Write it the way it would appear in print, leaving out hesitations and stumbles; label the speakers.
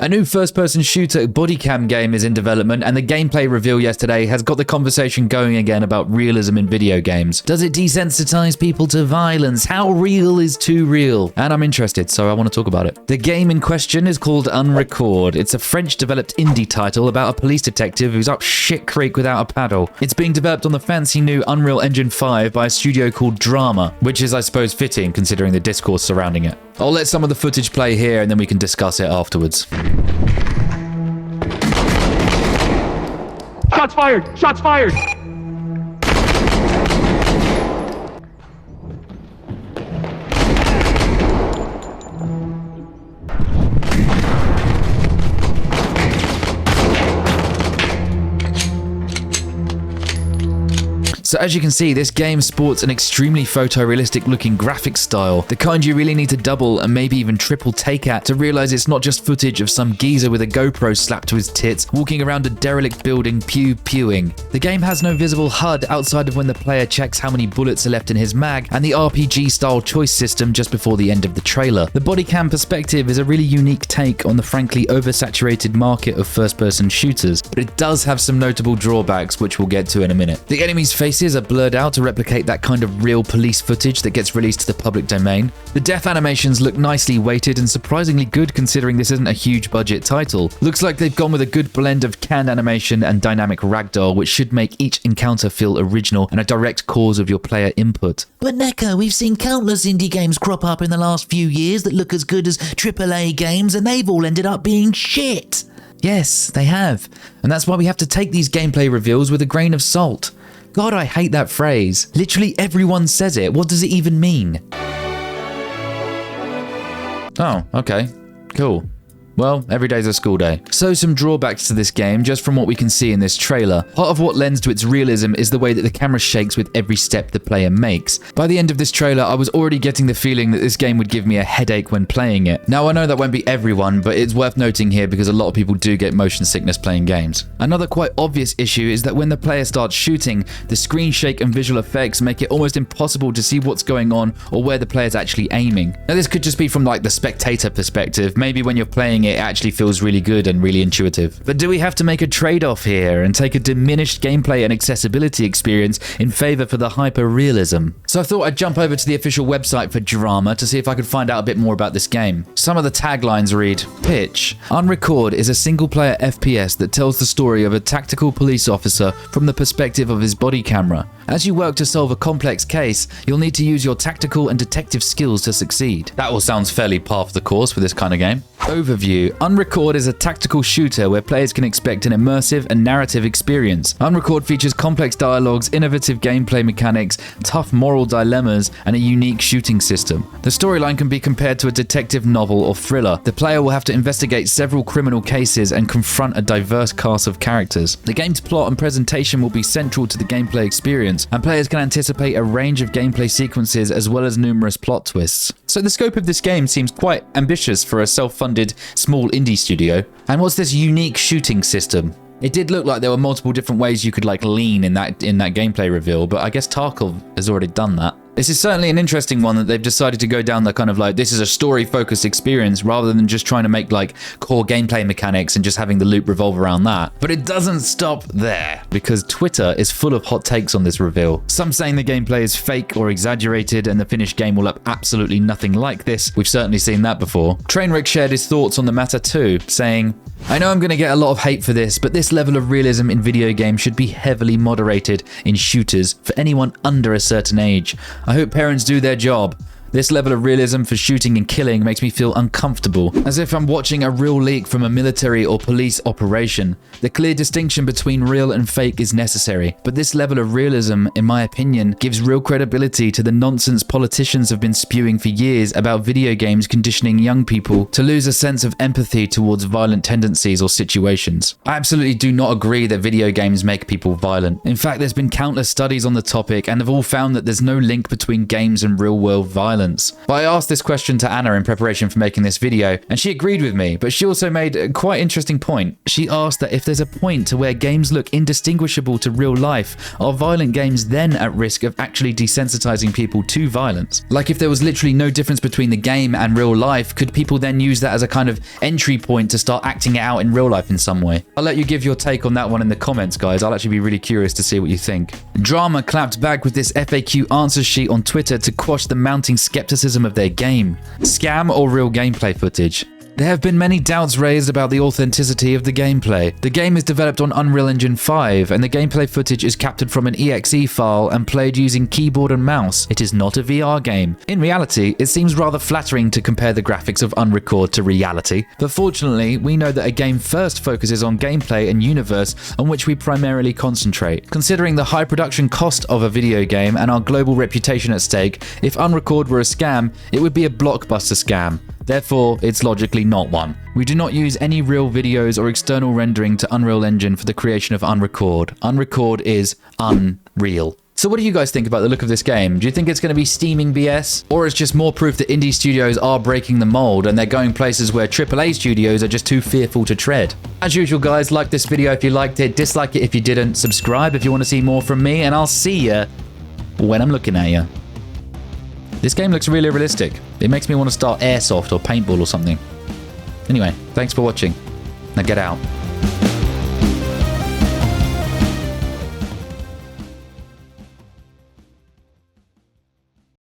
Speaker 1: A new first-person shooter BodyCam game is in development, and the gameplay reveal yesterday has got the conversation going again about realism in video games. Does it desensitize people to violence? How real is too real? And I'm interested, so I want to talk about it. The game in question is called Unrecord. It's a French-developed indie title about a police detective who's up shit creek without a paddle. It's being developed on the fancy new Unreal Engine 5 by a studio called Drama, which is, I suppose, fitting considering the discourse surrounding it. I'll let some of the footage play here and then we can discuss it afterwards.
Speaker 2: Shots fired! Shots fired!
Speaker 1: So as you can see, this game sports an extremely photorealistic looking graphic style, the kind you really need to double and maybe even triple take at to realize it's not just footage of some geezer with a GoPro slapped to his tits walking around a derelict building pew-pewing. The game has no visible HUD outside of when the player checks how many bullets are left in his mag and the RPG style choice system just before the end of the trailer. The BodyCam perspective is a really unique take on the frankly oversaturated market of first-person shooters, but it does have some notable drawbacks which we'll get to in a minute. The enemy's faces are blurred out to replicate that kind of real police footage that gets released to the public domain. The death animations look nicely weighted and surprisingly good considering this isn't a huge budget title. Looks like they've gone with a good blend of canned animation and dynamic ragdoll, which should make each encounter feel original and a direct cause of your player input.
Speaker 3: But Necker, we've seen countless indie games crop up in the last few years that look as good as AAA games, and they've all ended up being shit.
Speaker 1: Yes, they have. And that's why we have to take these gameplay reveals with a grain of salt. God, I hate that phrase. Literally everyone says it. What does it even mean? Oh, okay. Cool. Well, every day's a school day. So some drawbacks to this game, just from what we can see in this trailer. Part of what lends to its realism is the way that the camera shakes with every step the player makes. By the end of this trailer, I was already getting the feeling that this game would give me a headache when playing it. Now, I know that won't be everyone, but it's worth noting here because a lot of people do get motion sickness playing games. Another quite obvious issue is that when the player starts shooting, the screen shake and visual effects make it almost impossible to see what's going on or where the player's actually aiming. Now, this could just be from like the spectator perspective. Maybe when you're playing it actually feels really good and really intuitive. But do we have to make a trade-off here and take a diminished gameplay and accessibility experience in favor for the hyper-realism? So I thought I'd jump over to the official website for Drama to see if I could find out a bit more about this game. Some of the taglines read, Pitch. Unrecord is a single-player FPS that tells the story of a tactical police officer from the perspective of his body camera. As you work to solve a complex case, you'll need to use your tactical and detective skills to succeed. That all sounds fairly par for the course for this kind of game. Overview. Unrecord is a tactical shooter where players can expect an immersive and narrative experience. Unrecord features complex dialogues, innovative gameplay mechanics, tough moral dilemmas, and a unique shooting system. The storyline can be compared to a detective novel or thriller. The player will have to investigate several criminal cases and confront a diverse cast of characters. The game's plot and presentation will be central to the gameplay experience, and players can anticipate a range of gameplay sequences as well as numerous plot twists. So the scope of this game seems quite ambitious for a self-funded small indie studio. And what's this unique shooting system? It did look like there were multiple different ways you could like lean in that gameplay reveal, but I guess Tarkov has already done that. This is certainly an interesting one that they've decided to go down the kind of like, this is a story-focused experience rather than just trying to make like core gameplay mechanics and just having the loop revolve around that. But it doesn't stop there, because Twitter is full of hot takes on this reveal. Some saying the gameplay is fake or exaggerated and the finished game will look absolutely nothing like this. We've certainly seen that before. Trainwreck shared his thoughts on the matter too, saying, I know I'm going to get a lot of hate for this, but this level of realism in video games should be heavily moderated in shooters for anyone under a certain age. I hope parents do their job. This level of realism for shooting and killing makes me feel uncomfortable, as if I'm watching a real leak from a military or police operation. The clear distinction between real and fake is necessary, but this level of realism, in my opinion, gives real credibility to the nonsense politicians have been spewing for years about video games conditioning young people to lose a sense of empathy towards violent tendencies or situations. I absolutely do not agree that video games make people violent. In fact, there's been countless studies on the topic and have all found that there's no link between games and real-world violence. violence. But I asked this question to Anna in preparation for making this video, and she agreed with me, but she also made a quite interesting point. She asked that if there's a point to where games look indistinguishable to real life, are violent games then at risk of actually desensitizing people to violence? Like if there was literally no difference between the game and real life, could people then use that as a kind of entry point to start acting it out in real life in some way? I'll let you give your take on that one in the comments, guys. I'll actually be really curious to see what you think. Drama clapped back with this FAQ answer sheet on Twitter to quash the mounting skepticism of their game. Scam or real gameplay footage? There have been many doubts raised about the authenticity of the gameplay. The game is developed on Unreal Engine 5, and the gameplay footage is captured from an exe file and played using keyboard and mouse. It is not a VR game. In reality, it seems rather flattering to compare the graphics of Unrecord to reality, but fortunately, we know that a game first focuses on gameplay and universe on which we primarily concentrate. Considering the high production cost of a video game and our global reputation at stake, if Unrecord were a scam, it would be a blockbuster scam. Therefore, it's logically not one. We do not use any real videos or external rendering to Unreal Engine for the creation of Unrecord. Unrecord is unreal. So what do you guys think about the look of this game? Do you think it's going to be steaming BS? Or it's just more proof that indie studios are breaking the mold and they're going places where AAA studios are just too fearful to tread? As usual, guys, like this video if you liked it, dislike it if you didn't, subscribe if you want to see more from me, and I'll see ya when I'm looking at ya. This game looks really realistic. It makes me want to start Airsoft or paintball or something. Anyway, thanks for watching. Now get out.